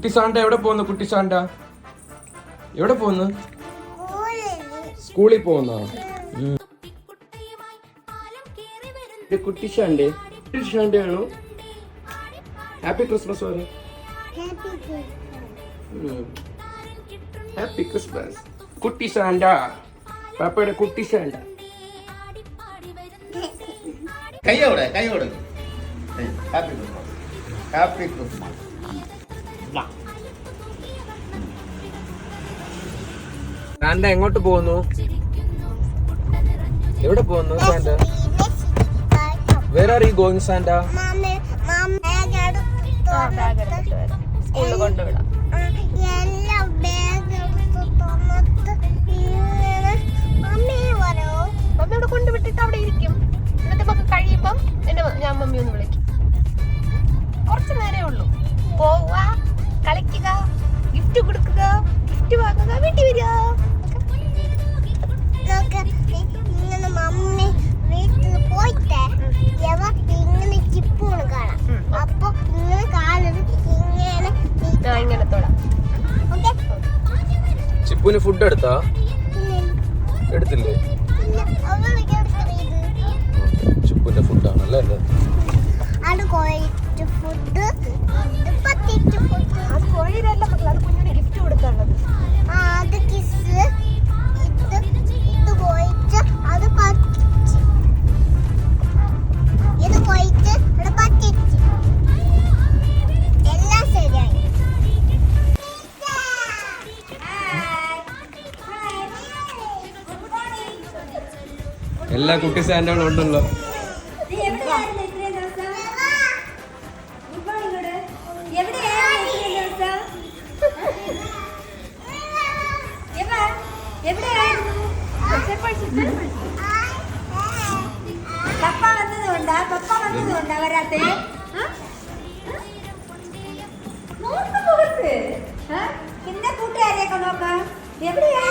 കുട്ടി സാണ്ട എവിടെ പോകുന്നു? കുട്ടി സാണ്ട എവിടെ പോകുന്നു? സ്കൂളിൽ പോകുന്ന കുട്ടി സാണ്ടേ? കുട്ടി സാണ്ടയാണോ? ഹാപ്പി ക്രിസ്മസ് പറ. ഹാപ്പി ക്രിസ്മസ് കുട്ടി സാണ്ട. പാപ്പയുടെ കുട്ടി സാണ്ട. കൈയോടെ കൈയോടെ happy Christmas. Happy Christmas. Santa എങ്ങോട്ട് പോകുന്നു? എവിടെ പോകുന്നു Santa? Where are you going, Santa? സ്കൂളിൽ കൊണ്ടുവിടാം. മമ്മിയോട് കൊണ്ടുവിട്ടിട്ട് അവിടെ ഇരിക്കും. എന്നിട്ട് നമുക്ക് കഴിയുമ്പം ഞാൻ മമ്മി ഒന്ന് വിളിക്കും. കുറച്ചു നേരമേ ഉള്ളൂ. പോവുക, കളിക്കുക, ഗിഫ്റ്റ് കൊടുക്കുക, ഗിഫ്റ്റ് വാങ്ങുക, വീട്ടിൽ വരിക. മമ്മി വീട്ടിൽ പോയിട്ട് ഇങ്ങനെ ചിപ്പൂണ് കാണാം. അപ്പൊ ഇങ്ങനെ കാലത് ഇങ്ങനെ തൊടാം. ചിപ്പുന് ഫുഡ് എടുത്താ? എടുത്തില്ലേ? ചിപ്പുന്റെ ഫുഡാണല്ലേ അത്. അത് കോഴിയിലല്ല മക്കൾ, അത് കുഞ്ഞിന് ഗിഫ്റ്റ് കൊടുക്കാനുള്ളത്. അത് കിസ്, ഇത് പോയിട്ട് അത് പറ്റിച്ച്, ഇത് പോയിട്ട് അത് പറ്റിച്ച്, എല്ലാം ശരിയായി. എല്ലാ കുട്ടി സാന്റകളും ഉണ്ടല്ലോ. പപ്പ വന്നതുകൊണ്ടാ വരാത്തെ? പിന്നെ കൂട്ടുകാരെയൊക്കെ നോക്കാം. എവിടെയാ